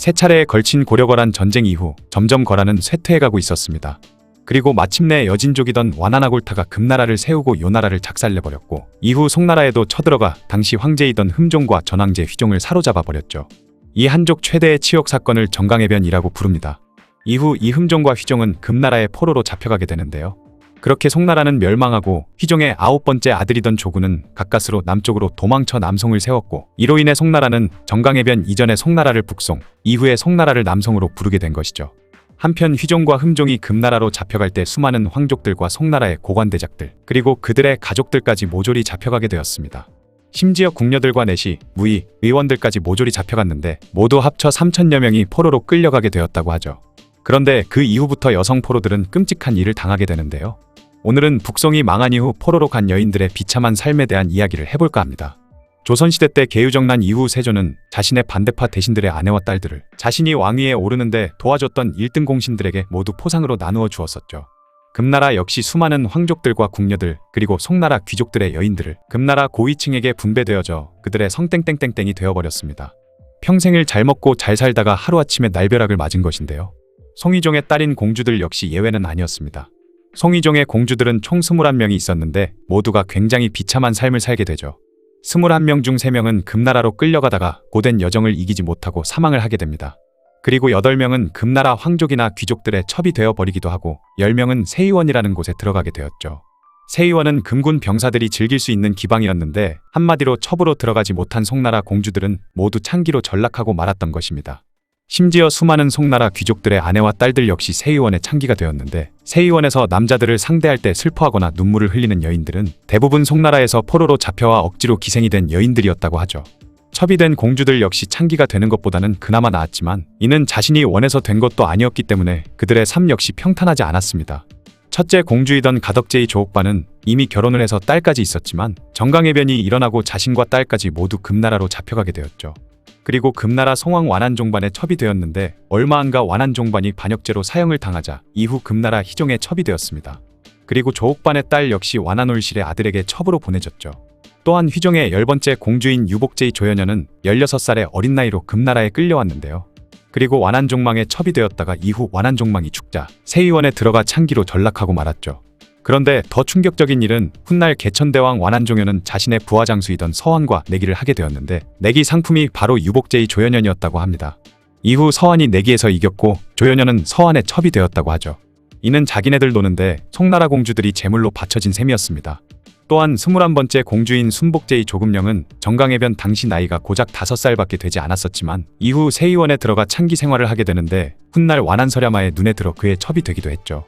세 차례에 걸친 고려거란 전쟁 이후 점점 거란은 쇠퇴해가고 있었습니다. 그리고 마침내 여진족이던 와나나골타가 금나라를 세우고 요나라를 작살내버렸고, 이후 송나라에도 쳐들어가 당시 황제이던 흠종과 전황제 휘종을 사로잡아버렸죠. 이 한족 최대의 치욕 사건을 정강해변이라고 부릅니다. 이후 이 흠종과 휘종은 금나라의 포로로 잡혀가게 되는데요. 그렇게 송나라는 멸망하고 휘종의 9번째 아들이던 조구는 가까스로 남쪽으로 도망쳐 남송을 세웠고, 이로 인해 송나라는 정강해변 이전의 송나라를 북송, 이후에 송나라를 남송으로 부르게 된 것이죠. 한편 휘종과 흠종이 금나라로 잡혀갈 때 수많은 황족들과 송나라의 고관대작들, 그리고 그들의 가족들까지 모조리 잡혀가게 되었습니다. 심지어 궁녀들과 내시, 무의, 의원들까지 모조리 잡혀갔는데 모두 합쳐 3,000여 명이 포로로 끌려가게 되었다고 하죠. 그런데 그 이후부터 여성 포로들은 끔찍한 일을 당하게 되는데요. 오늘은 북송이 망한 이후 포로로 간 여인들의 비참한 삶에 대한 이야기를 해볼까 합니다. 조선시대 때 계유정난 이후 세조는 자신의 반대파 대신들의 아내와 딸들을 자신이 왕위에 오르는데 도와줬던 1등 공신들에게 모두 포상으로 나누어 주었었죠. 금나라 역시 수많은 황족들과 궁녀들, 그리고 송나라 귀족들의 여인들을 금나라 고위층에게 분배되어져 그들의 성땡땡땡땡이 되어버렸습니다. 평생을 잘 먹고 잘 살다가 하루아침에 날벼락을 맞은 것인데요. 송희종의 딸인 공주들 역시 예외는 아니었습니다. 송희종의 공주들은 총 21명이 있었는데 모두가 굉장히 비참한 삶을 살게 되죠. 21명 중 3명은 금나라로 끌려가다가 고된 여정을 이기지 못하고 사망을 하게 됩니다. 그리고 8명은 금나라 황족이나 귀족들의 첩이 되어버리기도 하고 10명은 세의원이라는 곳에 들어가게 되었죠. 세의원은 금군 병사들이 즐길 수 있는 기방이었는데 한마디로 첩으로 들어가지 못한 송나라 공주들은 모두 창기로 전락하고 말았던 것입니다. 심지어 수많은 송나라 귀족들의 아내와 딸들 역시 세의원의 창기가 되었는데, 세의원에서 남자들을 상대할 때 슬퍼하거나 눈물을 흘리는 여인들은 대부분 송나라에서 포로로 잡혀와 억지로 기생이 된 여인들이었다고 하죠. 첩이 된 공주들 역시 창기가 되는 것보다는 그나마 나았지만 이는 자신이 원해서 된 것도 아니었기 때문에 그들의 삶 역시 평탄하지 않았습니다. 첫째 공주이던 가덕제의 조옥반은 이미 결혼을 해서 딸까지 있었지만 정강해변이 일어나고 자신과 딸까지 모두 금나라로 잡혀가게 되었죠. 그리고 금나라 송왕 완안종반의 첩이 되었는데 얼마 안가 완안종반이 반역죄로 사형을 당하자 이후 금나라 희종의 첩이 되었습니다. 그리고 조옥반의 딸 역시 완안올실의 아들에게 첩으로 보내졌죠. 또한 휘종의 10번째 공주인 유복제의 조연녀는 16살의 어린 나이로 금나라에 끌려왔는데요. 그리고 완안종망의 첩이 되었다가 이후 완안종망이 죽자 세의원에 들어가 창기로 전락하고 말았죠. 그런데 더 충격적인 일은 훗날 개천대왕 완안종연은 자신의 부하 장수이던 서환과 내기를 하게 되었는데 내기 상품이 바로 유복제의 조연연이었다고 합니다. 이후 서환이 내기에서 이겼고 조연연은 서환의 첩이 되었다고 하죠. 이는 자기네들 노는데 송나라 공주들이 제물로 바쳐진 셈이었습니다. 또한 21번째 공주인 순복제의 조금령은 정강해변 당시 나이가 고작 5살밖에 되지 않았었지만 이후 세의원에 들어가 창기 생활을 하게 되는데 훗날 완안서랴마의 눈에 들어 그의 첩이 되기도 했죠.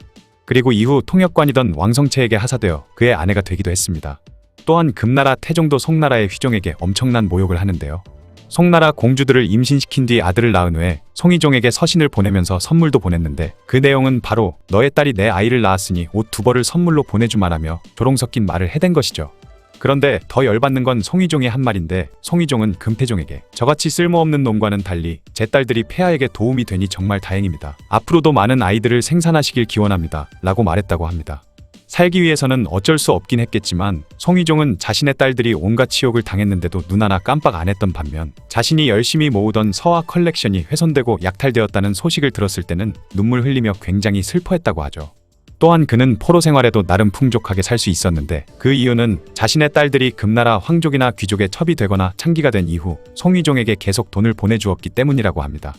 그리고 이후 통역관이던 왕성채에게 하사되어 그의 아내가 되기도 했습니다. 또한 금나라 태종도 송나라의 휘종에게 엄청난 모욕을 하는데요. 송나라 공주들을 임신시킨 뒤 아들을 낳은 후에 송희종에게 서신을 보내면서 선물도 보냈는데 그 내용은 바로 너의 딸이 내 아이를 낳았으니 옷 2벌을 선물로 보내주마라며 조롱 섞인 말을 해댄 것이죠. 그런데 더 열받는 건 송희종의 한 말인데 송희종은 금태종에게 저같이 쓸모없는 놈과는 달리 제 딸들이 폐하에게 도움이 되니 정말 다행입니다. 앞으로도 많은 아이들을 생산하시길 기원합니다. 라고 말했다고 합니다. 살기 위해서는 어쩔 수 없긴 했겠지만 송희종은 자신의 딸들이 온갖 치욕을 당했는데도 눈 하나 깜빡 안 했던 반면 자신이 열심히 모으던 서화 컬렉션이 훼손되고 약탈되었다는 소식을 들었을 때는 눈물 흘리며 굉장히 슬퍼했다고 하죠. 또한 그는 포로 생활에도 나름 풍족하게 살 수 있었는데 그 이유는 자신의 딸들이 금나라 황족이나 귀족의 첩이 되거나 창기가 된 이후 송희종에게 계속 돈을 보내주었기 때문이라고 합니다.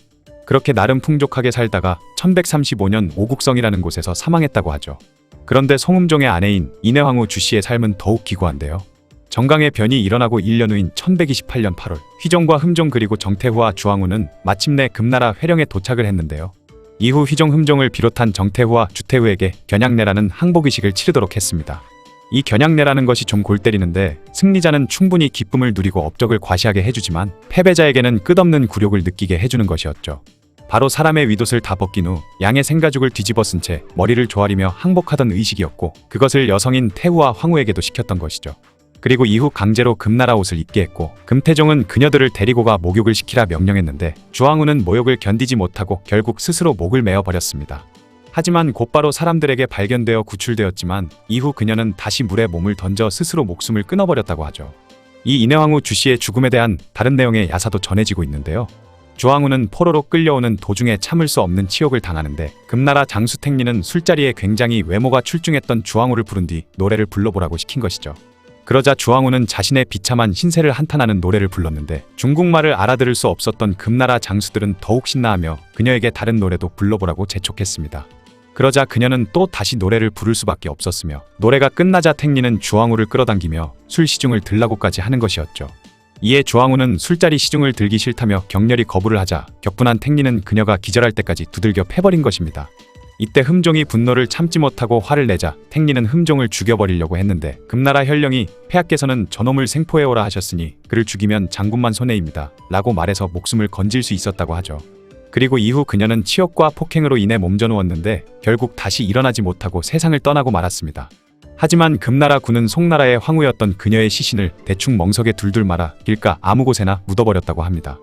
그렇게 나름 풍족하게 살다가 1135년 오국성이라는 곳에서 사망했다고 하죠. 그런데 송음종의 아내인 인해황후 주씨의 삶은 더욱 기구한데요. 정강의 변이 일어나고 1년 후인 1128년 8월 휘종과 흠종 그리고 정태후와 주황후는 마침내 금나라 회령에 도착을 했는데요. 이후 휘종 흠종을 비롯한 정태후와 주태후에게 겨냥례라는 항복의식을 치르도록 했습니다. 이 겨냥례라는 것이 좀 골 때리는데 승리자는 충분히 기쁨을 누리고 업적을 과시하게 해주지만 패배자에게는 끝없는 굴욕을 느끼게 해주는 것이었죠. 바로 사람의 윗옷을 다 벗긴 후 양의 생가죽을 뒤집어 쓴 채 머리를 조아리며 항복하던 의식이었고 그것을 여성인 태후와 황후에게도 시켰던 것이죠. 그리고 이후 강제로 금나라 옷을 입게 했고 금태종은 그녀들을 데리고 가 목욕을 시키라 명령했는데 주황후는 모욕을 견디지 못하고 결국 스스로 목을 메어 버렸습니다. 하지만 곧바로 사람들에게 발견되어 구출되었지만 이후 그녀는 다시 물에 몸을 던져 스스로 목숨을 끊어버렸다고 하죠. 이 인해황후 주씨의 죽음에 대한 다른 내용의 야사도 전해지고 있는데요. 주황후는 포로로 끌려오는 도중에 참을 수 없는 치욕을 당하는데 금나라 장수 탱리는 술자리에 굉장히 외모가 출중했던 주황후를 부른 뒤 노래를 불러보라고 시킨 것이죠. 그러자 주황후는 자신의 비참한 신세를 한탄하는 노래를 불렀는데 중국말을 알아들을 수 없었던 금나라 장수들은 더욱 신나하며 그녀에게 다른 노래도 불러보라고 재촉했습니다. 그러자 그녀는 또 다시 노래를 부를 수밖에 없었으며 노래가 끝나자 탱리는 주황후를 끌어당기며 술 시중을 들라고까지 하는 것이었죠. 이에 주황후는 술자리 시중을 들기 싫다며 격렬히 거부를 하자 격분한 탱리는 그녀가 기절할 때까지 두들겨 패버린 것입니다. 이때 흠종이 분노를 참지 못하고 화를 내자 탱리는 흠종을 죽여버리려고 했는데 금나라 혈령이 폐하께서는 저놈을 생포해오라 하셨으니 그를 죽이면 장군만 손해입니다 라고 말해서 목숨을 건질 수 있었다고 하죠. 그리고 이후 그녀는 치욕과 폭행으로 인해 몸져누웠는데 결국 다시 일어나지 못하고 세상을 떠나고 말았습니다. 하지만 금나라 군은 송나라의 황후였던 그녀의 시신을 대충 멍석에 둘둘 말아 길가 아무 곳에나 묻어버렸다고 합니다.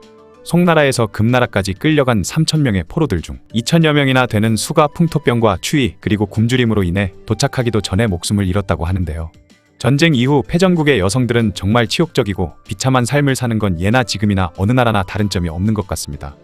송나라에서 금나라까지 끌려간 3,000명의 포로들 중 2,000여 명이나 되는 수가 풍토병과 추위 그리고 굶주림으로 인해 도착하기도 전에 목숨을 잃었다고 하는데요. 전쟁 이후 패전국의 여성들은 정말 치욕적이고 비참한 삶을 사는 건 예나 지금이나 어느 나라나 다른 점이 없는 것 같습니다.